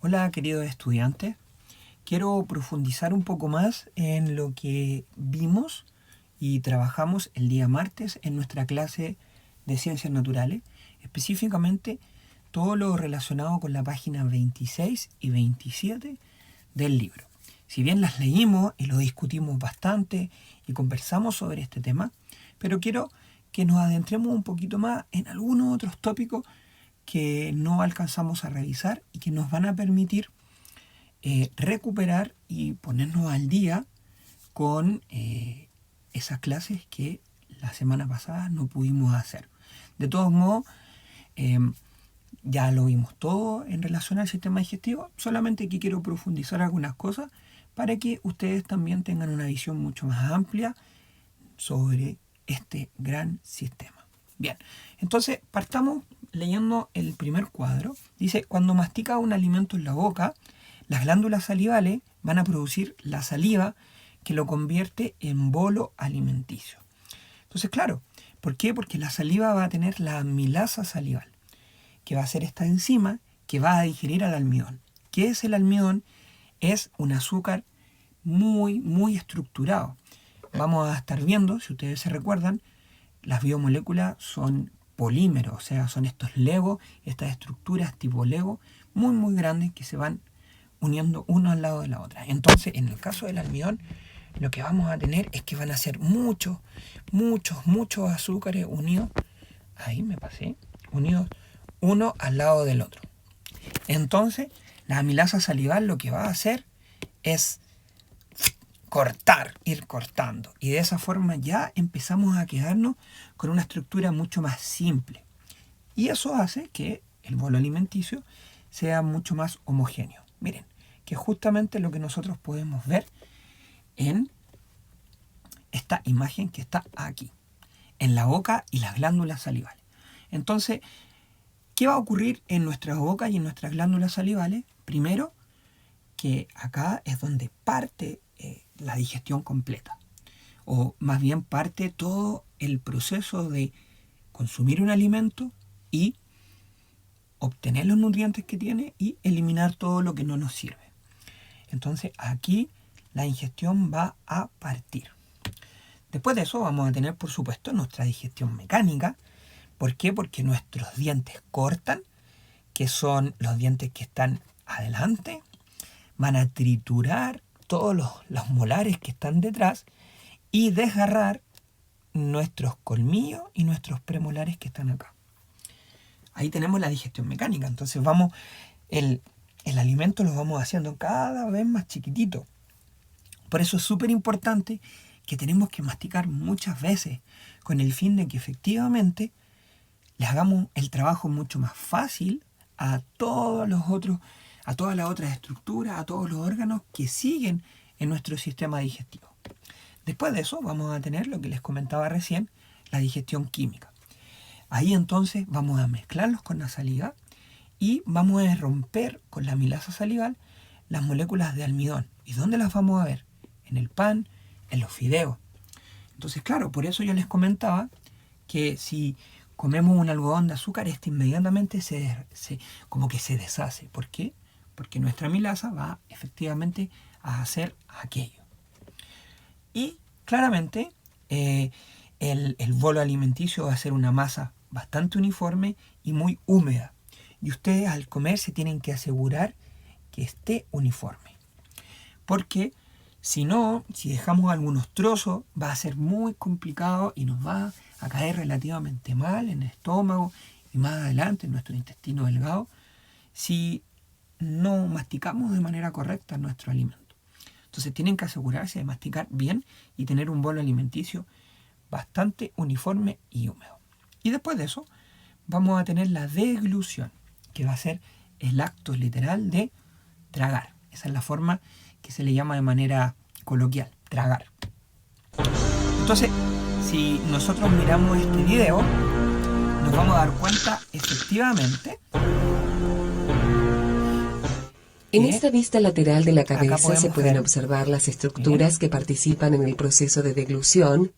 Hola queridos estudiantes, quiero profundizar un poco más en lo que vimos y trabajamos el día martes en nuestra clase de Ciencias Naturales, específicamente todo lo relacionado con la página 26 y 27 del libro. Si bien las leímos y lo discutimos bastante y conversamos sobre este tema, pero quiero que nos adentremos un poquito más en algunos otros tópicos que no alcanzamos a revisar y que nos van a permitir recuperar y ponernos al día con esas clases que la semana pasada no pudimos hacer. De todos modos, ya lo vimos todo en relación al sistema digestivo, solamente que quiero profundizar algunas cosas para que ustedes también tengan una visión mucho más amplia sobre este gran sistema. Bien, entonces partamos leyendo el primer cuadro. Dice, cuando mastica un alimento en la boca, las glándulas salivales van a producir la saliva que lo convierte en bolo alimenticio. Entonces, claro, ¿por qué? Porque la saliva va a tener la amilasa salival, que va a ser esta enzima que va a digerir al almidón. ¿Qué es el almidón? Es un azúcar muy estructurado. Vamos a estar viendo, si ustedes se recuerdan, las biomoléculas son polímeros, o sea, son estos legos, estas estructuras tipo lego, muy grandes que se van uniendo uno al lado de la otra. Entonces, en el caso del almidón, lo que vamos a tener es que van a ser muchos azúcares unidos, ahí me pasé, unidos uno al lado del otro. Entonces, la amilasa salival lo que va a hacer es ir cortando. Y de esa forma ya empezamos a quedarnos con una estructura mucho más simple. Y eso hace que el bolo alimenticio sea mucho más homogéneo. Miren, que es justamente lo que nosotros podemos ver en esta imagen que está aquí, en la boca y las glándulas salivales. Entonces, ¿qué va a ocurrir en nuestra boca y en nuestras glándulas salivales? Primero, que acá es donde parte la digestión completa, o más bien parte todo el proceso de consumir un alimento y obtener los nutrientes que tiene y eliminar todo lo que no nos sirve. Entonces aquí la ingestión va a partir. Después de eso vamos a tener, por supuesto, nuestra digestión mecánica. ¿Por qué? Porque nuestros dientes cortan, que son los dientes que están adelante, van a triturar todos los molares que están detrás y desgarrar nuestros colmillos y nuestros premolares que están acá. Ahí tenemos la digestión mecánica. Entonces el alimento lo vamos haciendo cada vez más chiquitito. Por eso es súper importante que tenemos que masticar muchas veces con el fin de que efectivamente le hagamos el trabajo mucho más fácil a todas las otras estructuras, a todos los órganos que siguen en nuestro sistema digestivo. Después de eso vamos a tener lo que les comentaba recién, la digestión química. Ahí entonces vamos a mezclarlos con la saliva y vamos a romper con la amilasa salival las moléculas de almidón. ¿Y dónde las vamos a ver? En el pan, en los fideos. Entonces, claro, por eso yo les comentaba que si comemos un algodón de azúcar, este inmediatamente como que se deshace. ¿Por qué? Porque nuestra amilasa va efectivamente a hacer aquello. Y claramente el bolo alimenticio va a ser una masa bastante uniforme y muy húmeda. Y ustedes al comer se tienen que asegurar que esté uniforme. Porque si no, si dejamos algunos trozos, va a ser muy complicado y nos va a caer relativamente mal en el estómago y más adelante en nuestro intestino delgado si no masticamos de manera correcta nuestro alimento. Entonces tienen que asegurarse de masticar bien y tener un bolo alimenticio bastante uniforme y húmedo. Y después de eso vamos a tener la deglución, que va a ser el acto literal de tragar. Esa es la forma que se le llama de manera coloquial, tragar. Entonces, si nosotros miramos este video, nos vamos a dar cuenta efectivamente en esta vista lateral de la cabeza se pueden ver observar las estructuras que participan en el proceso de deglución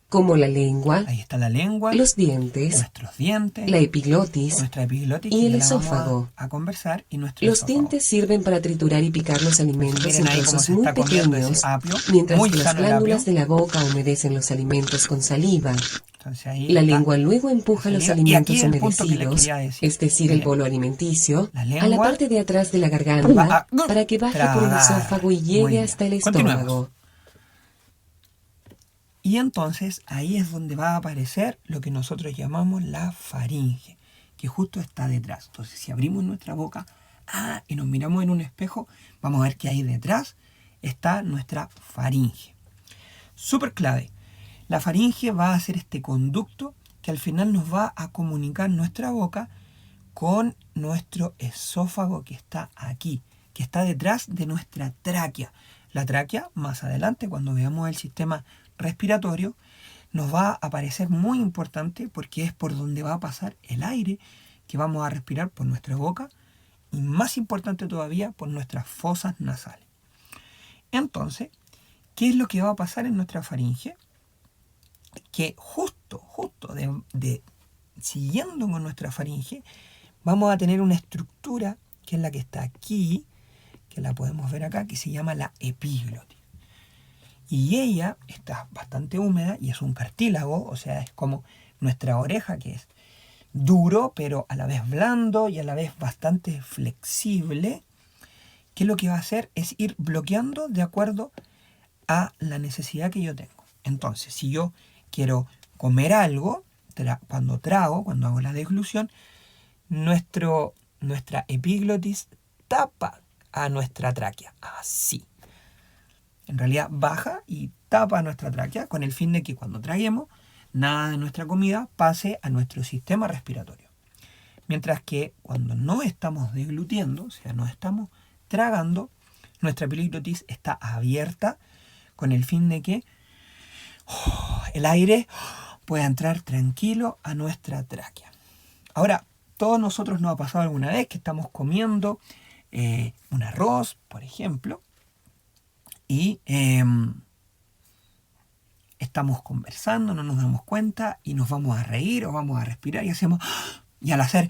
como la lengua, Ahí está la lengua, los dientes, nuestros dientes, la epiglotis nuestra epiglotis y el ya la vamos esófago. a conversar, y nuestro Los esófago. dientes sirven para triturar y picar los alimentos Miren en ahí cómo trozos se muy está comiendo ese pequeños, apio, mientras muy que las sano el apio. glándulas de la boca humedecen los alimentos con saliva. Entonces ahí La está lengua luego empuja la los saliva. Y aquí alimentos el punto que les humedecidos, quería decir. es decir, el Miren, bolo alimenticio, la a la lengua parte de atrás de la va garganta a para que baje por el tragar. esófago y Muy llegue bien. hasta el Continuemos. estómago. Y entonces ahí es donde va a aparecer lo que nosotros llamamos la faringe, que justo está detrás. Entonces, si abrimos nuestra boca y nos miramos en un espejo, vamos a ver que ahí detrás está nuestra faringe. Súper clave. La faringe va a ser este conducto que al final nos va a comunicar nuestra boca con nuestro esófago, que está aquí, que está detrás de nuestra tráquea. La tráquea, más adelante, cuando veamos el sistema respiratorio, nos va a parecer muy importante porque es por donde va a pasar el aire que vamos a respirar por nuestra boca, y más importante todavía, por nuestras fosas nasales. Entonces, ¿qué es lo que va a pasar en nuestra faringe? Que justo siguiendo con nuestra faringe, vamos a tener una estructura que es la que está aquí, que la podemos ver acá, que se llama la epiglotis. Y ella está bastante húmeda y es un cartílago, o sea, es como nuestra oreja, que es duro, pero a la vez blando y a la vez bastante flexible, que lo que va a hacer es ir bloqueando de acuerdo a la necesidad que yo tengo. Entonces, si yo quiero comer algo, cuando hago la deglución, nuestra epiglotis tapa a nuestra tráquea, así. En realidad baja y tapa nuestra tráquea con el fin de que cuando traguemos, nada de nuestra comida pase a nuestro sistema respiratorio. Mientras que cuando no estamos deglutiendo, o sea, no estamos tragando, nuestra epiglotis está abierta con el fin de que el aire pueda entrar tranquilo a nuestra tráquea. Ahora, todos nosotros nos ha pasado alguna vez que estamos comiendo un arroz, por ejemplo, y estamos conversando, no nos damos cuenta y nos vamos a reír o vamos a respirar y hacemos, y al hacer,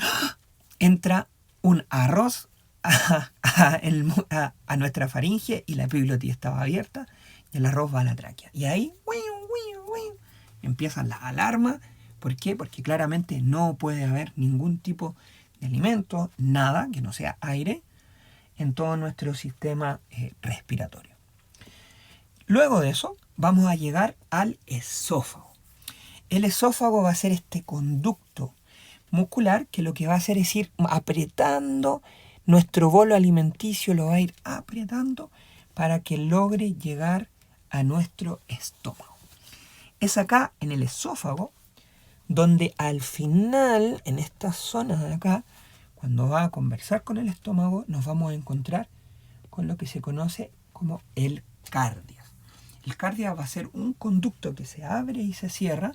entra un arroz a nuestra faringe y la epiglotis estaba abierta y el arroz va a la tráquea. Y ahí empiezan las alarmas. ¿Por qué? Porque claramente no puede haber ningún tipo de alimento, nada que no sea aire, en todo nuestro sistema respiratorio. Luego de eso, vamos a llegar al esófago. El esófago va a ser este conducto muscular que lo que va a hacer es ir apretando nuestro bolo alimenticio, lo va a ir apretando para que logre llegar a nuestro estómago. Es acá en el esófago donde al final, en esta zona de acá, cuando va a conversar con el estómago, nos vamos a encontrar con lo que se conoce como el cardias. El cardias va a ser un conducto que se abre y se cierra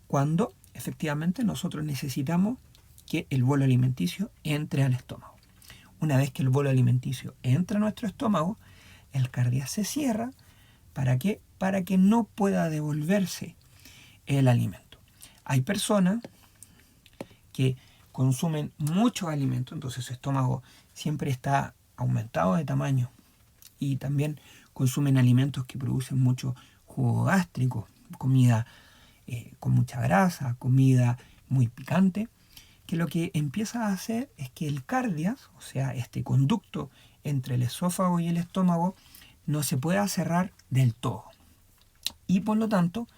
cuando efectivamente nosotros necesitamos que el bolo alimenticio entre al estómago. Una vez que el bolo alimenticio entra a nuestro estómago, el cardias se cierra. ¿Para qué? Para que no pueda devolverse el alimento. Hay personas que consumen mucho alimento, entonces su estómago siempre está aumentado de tamaño, y también consumen alimentos que producen mucho jugo gástrico, comida con mucha grasa, comida muy picante, que lo que empieza a hacer es que el cardias, o sea, este conducto entre el esófago y el estómago, no se pueda cerrar del todo. Y por lo tanto,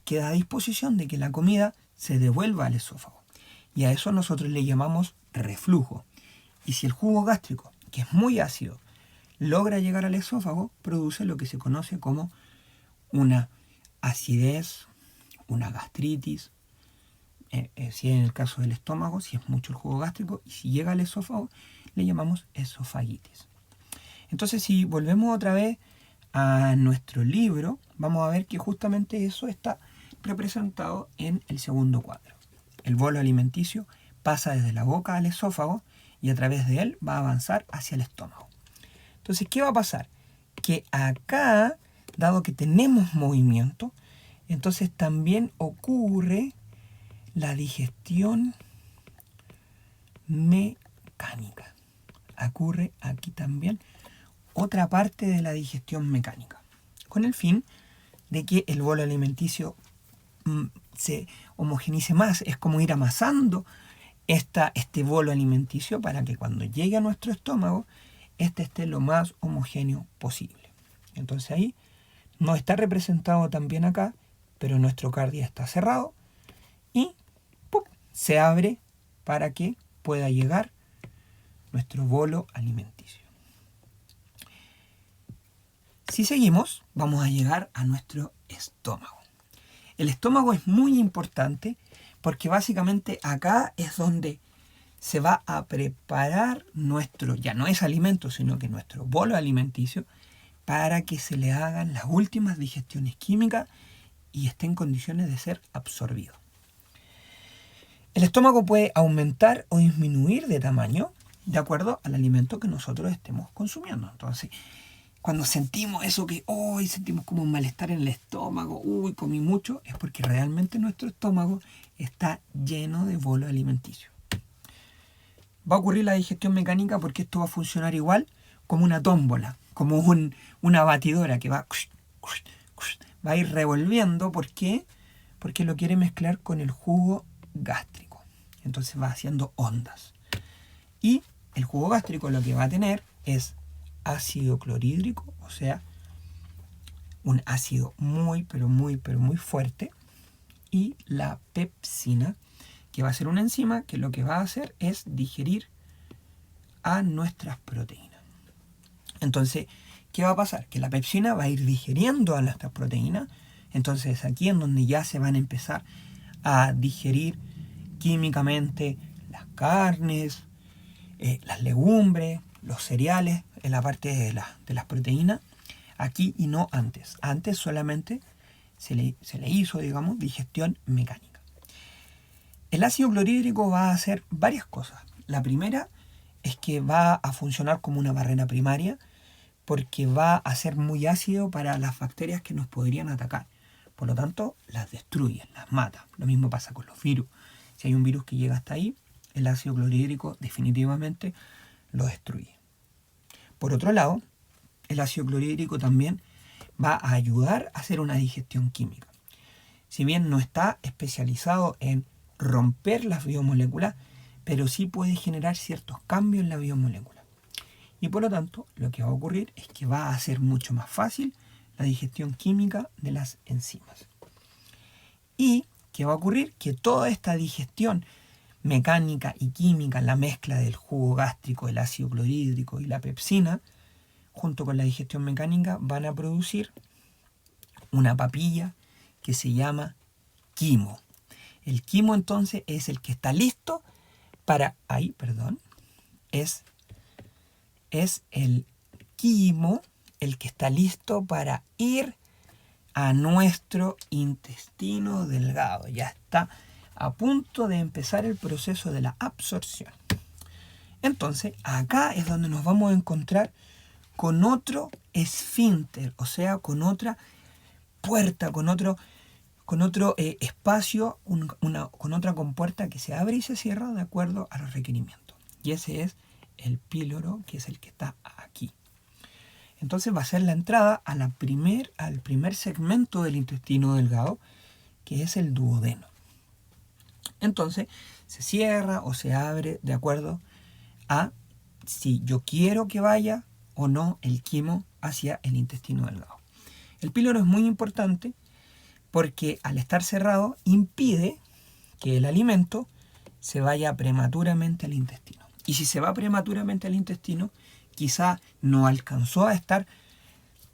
queda a disposición de que la comida se devuelva al esófago. Y a eso nosotros le llamamos reflujo. Y si el jugo gástrico, que es muy ácido, logra llegar al esófago, produce lo que se conoce como una acidez, una gastritis, si es en el caso del estómago, si es mucho el jugo gástrico, y si llega al esófago, le llamamos esofagitis. Entonces, si volvemos otra vez a nuestro libro, vamos a ver que justamente eso está representado en el segundo cuadro. El bolo alimenticio pasa desde la boca al esófago y a través de él va a avanzar hacia el estómago. Entonces, ¿qué va a pasar? Que acá, dado que tenemos movimiento, entonces también ocurre la digestión mecánica. Ocurre aquí también otra parte de la digestión mecánica, con el fin de que el bolo alimenticio se homogenice más. Es como ir amasando este bolo alimenticio para que cuando llegue a nuestro estómago, este esté lo más homogéneo posible. Entonces ahí no está representado también acá, pero nuestro cardia está cerrado y ¡pum!, se abre para que pueda llegar nuestro bolo alimenticio. Si seguimos, vamos a llegar a nuestro estómago. El estómago es muy importante porque básicamente acá es donde se va a preparar nuestro, ya no es alimento, sino que nuestro bolo alimenticio, para que se le hagan las últimas digestiones químicas y esté en condiciones de ser absorbido. El estómago puede aumentar o disminuir de tamaño de acuerdo al alimento que nosotros estemos consumiendo. Entonces, cuando sentimos eso que hoy sentimos como un malestar en el estómago, uy, comí mucho, es porque realmente nuestro estómago está lleno de bolo alimenticio. Va a ocurrir la digestión mecánica porque esto va a funcionar igual como una tómbola, como una batidora que va a ir revolviendo. ¿Por qué? Porque lo quiere mezclar con el jugo gástrico. Entonces va haciendo ondas. Y el jugo gástrico lo que va a tener es ácido clorhídrico, o sea, un ácido muy, pero muy fuerte, y la pepsina, que va a ser una enzima que lo que va a hacer es digerir a nuestras proteínas. Entonces, ¿qué va a pasar? Que la pepsina va a ir digeriendo a nuestras proteínas. Entonces, aquí en donde ya se van a empezar a digerir químicamente las carnes, las legumbres, los cereales, en la parte de las proteínas, aquí y no antes. Antes solamente se le hizo, digamos, digestión mecánica. El ácido clorhídrico va a hacer varias cosas. La primera es que va a funcionar como una barrera primaria porque va a ser muy ácido para las bacterias que nos podrían atacar. Por lo tanto, las destruye, las mata. Lo mismo pasa con los virus. Si hay un virus que llega hasta ahí, el ácido clorhídrico definitivamente lo destruye. Por otro lado, el ácido clorhídrico también va a ayudar a hacer una digestión química. Si bien no está especializado en romper las biomoléculas, pero sí puede generar ciertos cambios en la biomolécula. Y por lo tanto, lo que va a ocurrir es que va a hacer mucho más fácil la digestión química de las enzimas. Y ¿qué va a ocurrir? Que toda esta digestión mecánica y química, la mezcla del jugo gástrico, el ácido clorhídrico y la pepsina, junto con la digestión mecánica, van a producir una papilla que se llama quimo. El quimo entonces es el que está listo para... Es el quimo el que está listo para ir a nuestro intestino delgado. Ya está a punto de empezar el proceso de la absorción. Entonces, acá es donde nos vamos a encontrar con otro esfínter, o sea, con otra puerta, con otro espacio, con otra compuerta que se abre y se cierra de acuerdo a los requerimientos. Y ese es el píloro, que es el que está aquí. Entonces va a ser la entrada al primer segmento del intestino delgado, que es el duodeno. Entonces se cierra o se abre de acuerdo a si yo quiero que vaya o no el quimo hacia el intestino delgado. El píloro es muy importante porque al estar cerrado impide que el alimento se vaya prematuramente al intestino. Y si se va prematuramente al intestino, quizá no alcanzó a estar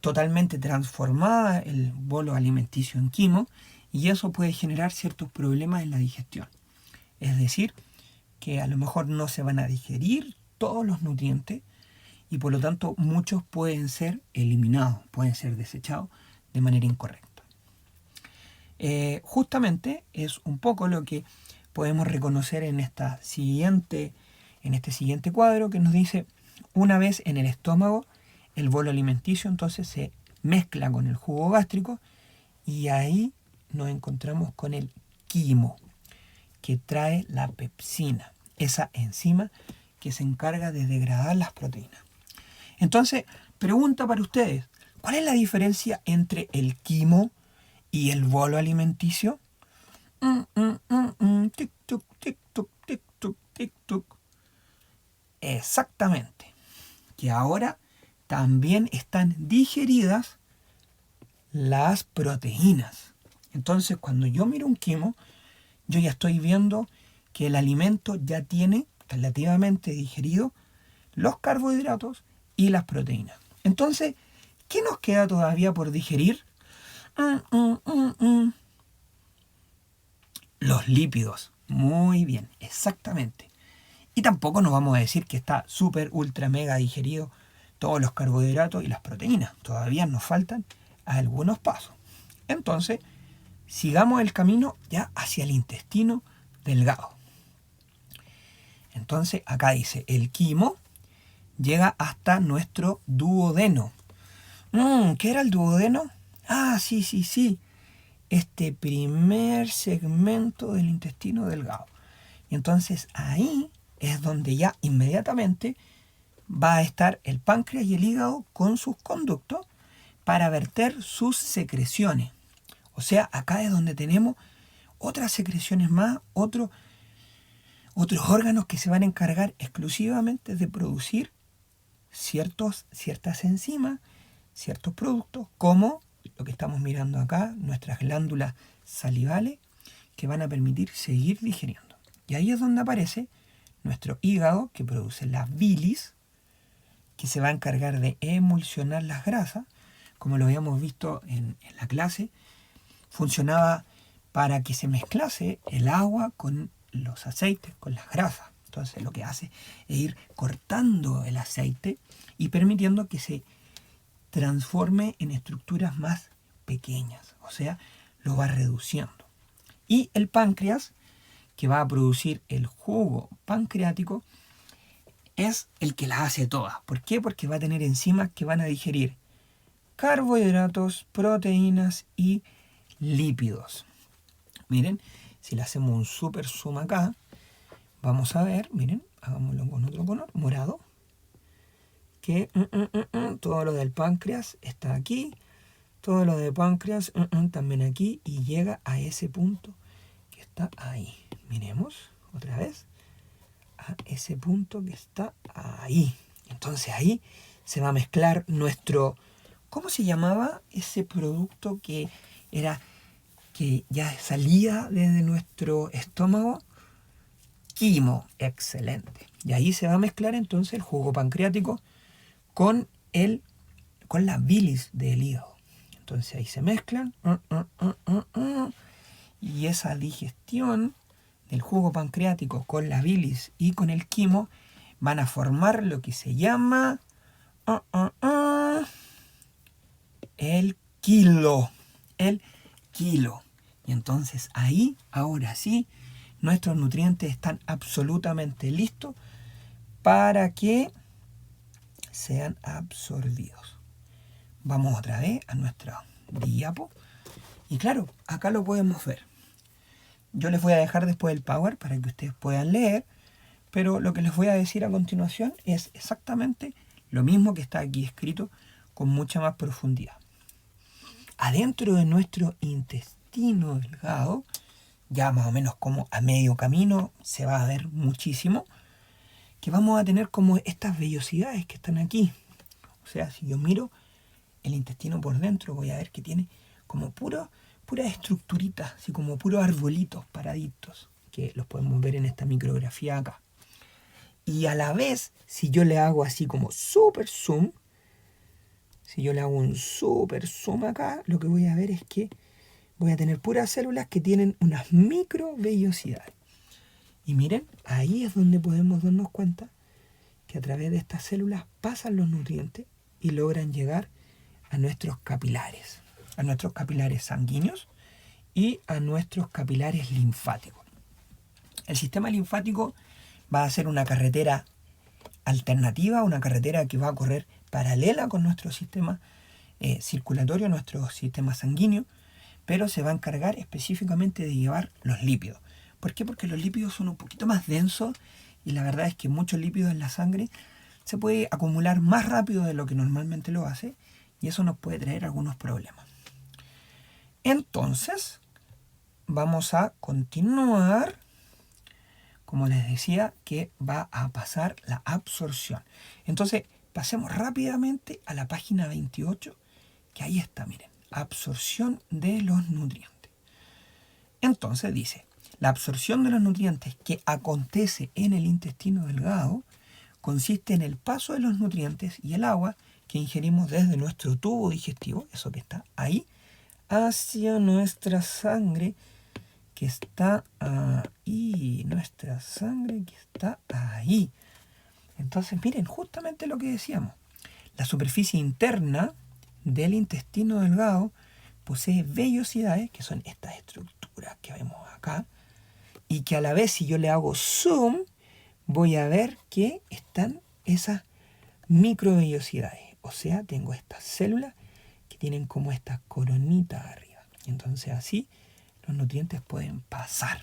totalmente transformada el bolo alimenticio en quimo, y eso puede generar ciertos problemas en la digestión. Es decir, que a lo mejor no se van a digerir todos los nutrientes y por lo tanto muchos pueden ser eliminados, pueden ser desechados de manera incorrecta. Justamente es un poco lo que podemos reconocer en este siguiente cuadro que nos dice: una vez en el estómago, el bolo alimenticio entonces se mezcla con el jugo gástrico y ahí nos encontramos con el quimo, que trae la pepsina, esa enzima que se encarga de degradar las proteínas. Entonces, pregunta para ustedes, ¿cuál es la diferencia entre el quimo y el bolo alimenticio? Tic, tuc, tic, tuc, tic, tuc, tic, tuc. Exactamente, que ahora también están digeridas las proteínas. Entonces, cuando yo miro un quimo, yo ya estoy viendo que el alimento ya tiene relativamente digerido los carbohidratos y las proteínas. Entonces, ¿qué nos queda todavía por digerir? Los lípidos. Muy bien, exactamente. Y tampoco nos vamos a decir que está súper, ultra, mega digerido todos los carbohidratos y las proteínas. Todavía nos faltan algunos pasos. Entonces, sigamos el camino ya hacia el intestino delgado. Entonces, acá dice, el quimo llega hasta nuestro duodeno. ¿Qué era el duodeno? Ah, sí. Este primer segmento del intestino delgado. Y entonces ahí es donde ya inmediatamente va a estar el páncreas y el hígado con sus conductos para verter sus secreciones. O sea, acá es donde tenemos otras secreciones más, otros órganos que se van a encargar exclusivamente de producir ciertas enzimas, ciertos productos, como lo que estamos mirando acá, nuestras glándulas salivales, que van a permitir seguir digiriendo. Y ahí es donde aparece nuestro hígado, que produce la bilis, que se va a encargar de emulsionar las grasas, como lo habíamos visto en la clase, funcionaba para que se mezclase el agua con los aceites, con las grasas. Entonces lo que hace es ir cortando el aceite y permitiendo que se transforme en estructuras más pequeñas, o sea, lo va reduciendo. Y el páncreas, que va a producir el jugo pancreático, es el que las hace todas. ¿Por qué? Porque va a tener enzimas que van a digerir carbohidratos, proteínas y lípidos. Miren, si le hacemos un super zoom acá, vamos a ver, miren, hagámoslo con otro color, morado, que todo lo del páncreas está aquí, todo lo de páncreas también aquí, y llega a ese punto que está ahí. Miremos otra vez a ese punto que está ahí. Entonces ahí se va a mezclar nuestro, ¿cómo se llamaba ese producto que ya salía desde nuestro estómago? Quimo, excelente. Y ahí se va a mezclar entonces el jugo pancreático con la bilis del hígado. Entonces ahí se mezclan y esa digestión del jugo pancreático con la bilis y con el quimo van a formar lo que se llama el quilo. El quilo. Y entonces ahí, ahora sí, nuestros nutrientes están absolutamente listos para que sean absorbidos. Vamos otra vez a nuestra diapo. Y claro, acá lo podemos ver. Yo les voy a dejar después el power para que ustedes puedan leer, pero lo que les voy a decir a continuación es exactamente lo mismo que está aquí escrito con mucha más profundidad. Adentro de nuestro intestino delgado, ya más o menos como a medio camino, se va a ver muchísimo, que vamos a tener como estas vellosidades que están aquí. O sea, si yo miro el intestino por dentro, voy a ver que tiene como puras estructuritas, así como puros arbolitos paraditos, que los podemos ver en esta micrografía acá. Y a la vez, si yo le hago así como super zoom, si yo le hago un super zoom acá, lo que voy a ver es que voy a tener puras células que tienen unas microvellosidades. Y miren, ahí es donde podemos darnos cuenta que a través de estas células pasan los nutrientes y logran llegar a nuestros capilares sanguíneos y a nuestros capilares linfáticos. El sistema linfático va a ser una carretera alternativa, una carretera que va a correr paralela con nuestro sistema circulatorio, nuestro sistema sanguíneo, pero se va a encargar específicamente de llevar los lípidos. ¿Por qué? Porque los lípidos son un poquito más densos y la verdad es que muchos lípidos en la sangre se puede acumular más rápido de lo que normalmente lo hace y eso nos puede traer algunos problemas. Entonces, vamos a continuar, como les decía, que va a pasar la absorción. Entonces, pasemos rápidamente a la página 28, que ahí está, miren, absorción de los nutrientes. Entonces dice, la absorción de los nutrientes que acontece en el intestino delgado consiste en el paso de los nutrientes y el agua que ingerimos desde nuestro tubo digestivo, eso que está ahí, hacia nuestra sangre que está ahí, nuestra sangre que está ahí. Entonces, miren, justamente lo que decíamos. La superficie interna del intestino delgado posee vellosidades, que son estas estructuras que vemos acá, y que a la vez, si yo le hago zoom, voy a ver que están esas microvellosidades. O sea, tengo estas células que tienen como estas coronitas arriba. Entonces así los nutrientes pueden pasar.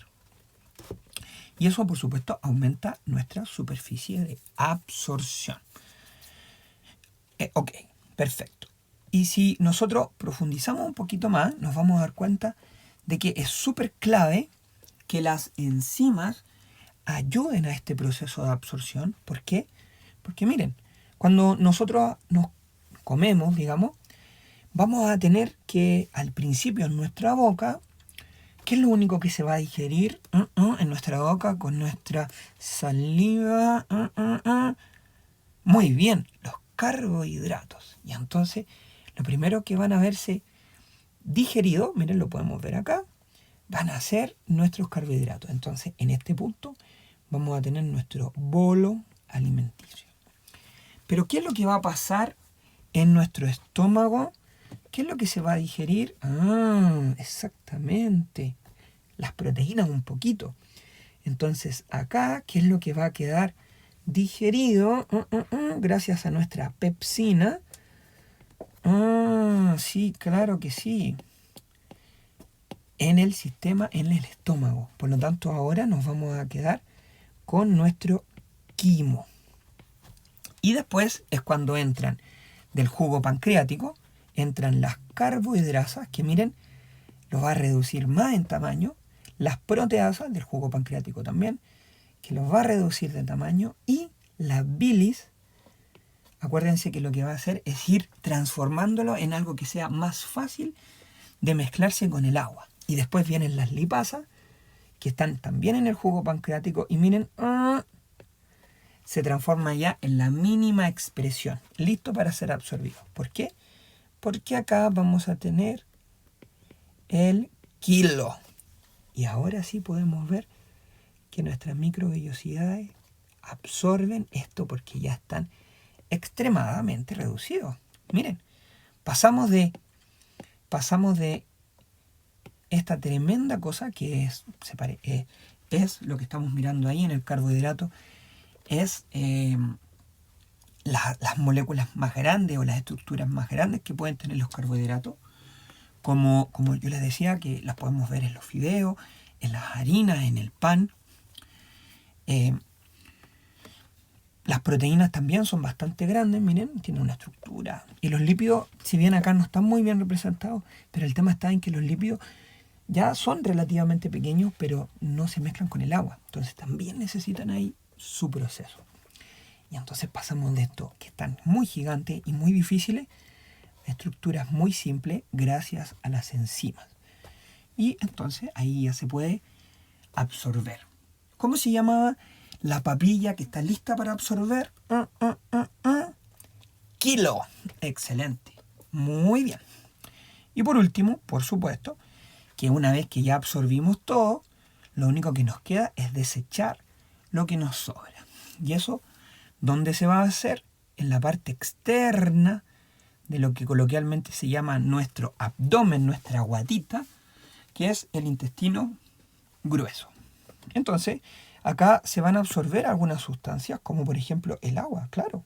Y eso, por supuesto, aumenta nuestra superficie de absorción. Ok, perfecto. Y si nosotros profundizamos un poquito más, nos vamos a dar cuenta de que es súper clave que las enzimas ayuden a este proceso de absorción. ¿Por qué? Porque miren, cuando nosotros nos comemos, digamos, vamos a tener que al principio en nuestra boca, ¿qué es lo único que se va a digerir en nuestra boca con nuestra saliva? Muy bien, los carbohidratos. Y entonces, lo primero que van a verse digerido, miren, lo podemos ver acá, van a ser nuestros carbohidratos. Entonces, en este punto, vamos a tener nuestro bolo alimenticio. Pero, ¿qué es lo que va a pasar en nuestro estómago? ¿Qué es lo que se va a digerir? Exactamente. Las proteínas un poquito. Entonces, acá, ¿qué es lo que va a quedar digerido? Gracias a nuestra pepsina. Sí, claro que sí. En el sistema, en el estómago. Por lo tanto, ahora nos vamos a quedar con nuestro quimo. Y después es cuando entran del jugo pancreático, entran las carbohidrasas, que miren, lo va a reducir más en tamaño, las proteasas del jugo pancreático también, que los va a reducir de tamaño, y la bilis, acuérdense que lo que va a hacer es ir transformándolo en algo que sea más fácil de mezclarse con el agua. Y después vienen las lipasas, que están también en el jugo pancreático, y miren, se transforma ya en la mínima expresión, listo para ser absorbido. ¿Por qué? Porque acá vamos a tener el kilo. Y ahora sí podemos ver que nuestras microvellosidades absorben esto porque ya están extremadamente reducidos. Miren, pasamos de esta tremenda cosa que es lo que estamos mirando ahí en el carbohidrato, es las moléculas más grandes o las estructuras más grandes que pueden tener los carbohidratos, como yo les decía, que las podemos ver en los fideos, en las harinas, en el pan. Las proteínas también son bastante grandes, miren, tienen una estructura. Y los lípidos, si bien acá no están muy bien representados, pero el tema está en que los lípidos ya son relativamente pequeños, pero no se mezclan con el agua. Entonces también necesitan ahí su proceso. Y entonces pasamos de esto, que están muy gigantes y muy difíciles, a estructuras muy simples gracias a las enzimas. Y entonces ahí ya se puede absorber. ¿Cómo se llamaba la papilla que está lista para absorber? Kilo. Excelente. Muy bien. Y por último, por supuesto, que una vez que ya absorbimos todo, lo único que nos queda es desechar lo que nos sobra. Y eso, ¿dónde se va a hacer? En la parte externa de lo que coloquialmente se llama nuestro abdomen, nuestra guatita, que es el intestino grueso. Entonces, acá se van a absorber algunas sustancias, como por ejemplo el agua, claro.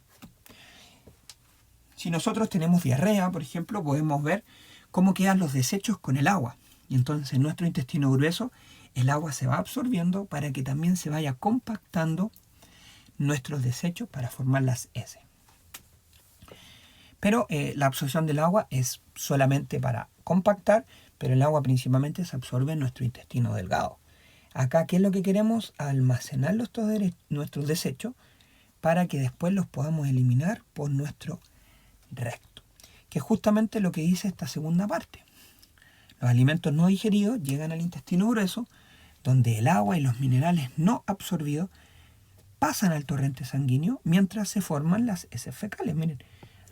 Si nosotros tenemos diarrea, por ejemplo, podemos ver cómo quedan los desechos con el agua. Y entonces en nuestro intestino grueso el agua se va absorbiendo para que también se vaya compactando nuestros desechos para formar las heces. Pero la absorción del agua es solamente para compactar, pero el agua principalmente se absorbe en nuestro intestino delgado. Acá, ¿qué es lo que queremos? Almacenar nuestros desechos para que después los podamos eliminar por nuestro recto, que es justamente lo que dice esta segunda parte. Los alimentos no digeridos llegan al intestino grueso, donde el agua y los minerales no absorbidos pasan al torrente sanguíneo mientras se forman las heces fecales. Miren,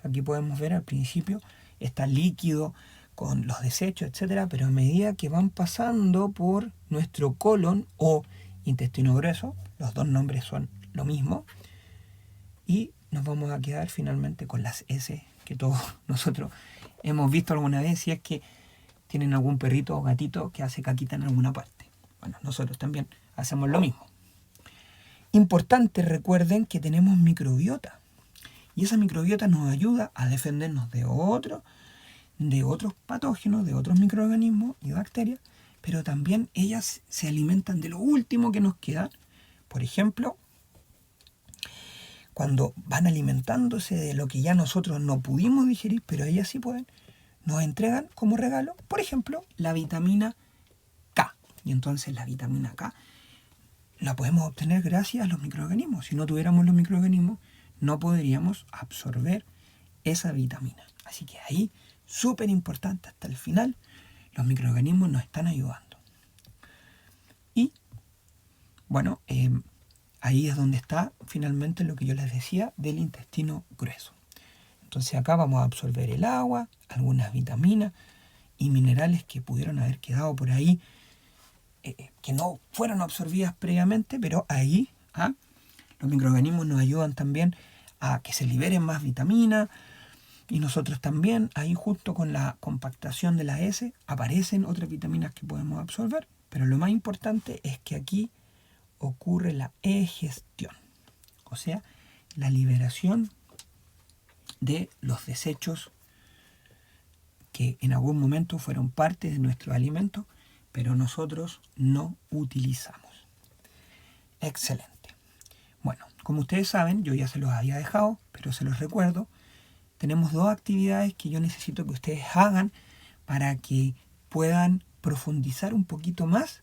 aquí podemos ver al principio está líquido con los desechos, etcétera, pero a medida que van pasando por nuestro colon o intestino grueso, los dos nombres son lo mismo, y nos vamos a quedar finalmente con las heces que todos nosotros hemos visto alguna vez, si es que tienen algún perrito o gatito que hace caquita en alguna parte. Bueno, nosotros también hacemos lo mismo. Importante, recuerden que tenemos microbiota. Y esa microbiota nos ayuda a defendernos de otros patógenos, de otros microorganismos y bacterias, pero también ellas se alimentan de lo último que nos queda. Por ejemplo, cuando van alimentándose de lo que ya nosotros no pudimos digerir, pero ellas sí pueden, nos entregan como regalo, por ejemplo, la vitamina K. Y entonces la vitamina K la podemos obtener gracias a los microorganismos. Si no tuviéramos los microorganismos, no podríamos absorber esa vitamina. Así que ahí, súper importante hasta el final, los microorganismos nos están ayudando. Y, bueno, ahí es donde está finalmente lo que yo les decía del intestino grueso. Entonces acá vamos a absorber el agua, algunas vitaminas y minerales que pudieron haber quedado por ahí, que no fueron absorbidas previamente, pero ahí los microorganismos nos ayudan también a que se liberen más vitaminas, y nosotros también, ahí justo con la compactación de la heces, aparecen otras vitaminas que podemos absorber, pero lo más importante es que aquí ocurre la egestión, o sea, la liberación de los desechos que en algún momento fueron parte de nuestro alimento, pero nosotros no utilizamos. Excelente. Bueno, como ustedes saben, yo ya se los había dejado, pero se los recuerdo. Tenemos dos actividades que yo necesito que ustedes hagan para que puedan profundizar un poquito más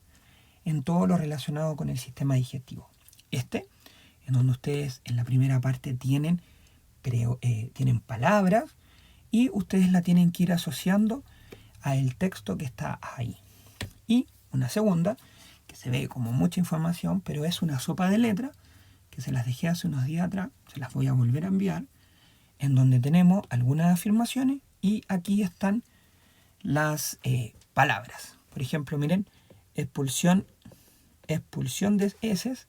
en todo lo relacionado con el sistema digestivo. En donde ustedes en la primera parte tienen palabras y ustedes la tienen que ir asociando al texto que está ahí. Y una segunda, que se ve como mucha información, pero es una sopa de letras, que se las dejé hace unos días atrás, se las voy a volver a enviar, en donde tenemos algunas afirmaciones y aquí están las palabras. Por ejemplo, miren, expulsión de heces.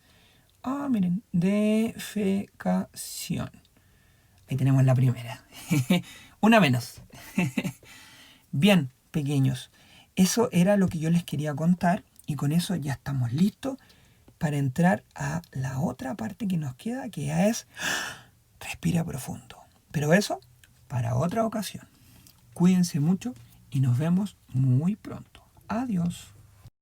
Miren, defecación. Ahí tenemos la primera. Una menos. Bien, pequeños. Eso era lo que yo les quería contar y con eso ya estamos listos para entrar a la otra parte que nos queda, que ya es respira profundo. Pero eso para otra ocasión. Cuídense mucho y nos vemos muy pronto. Adiós.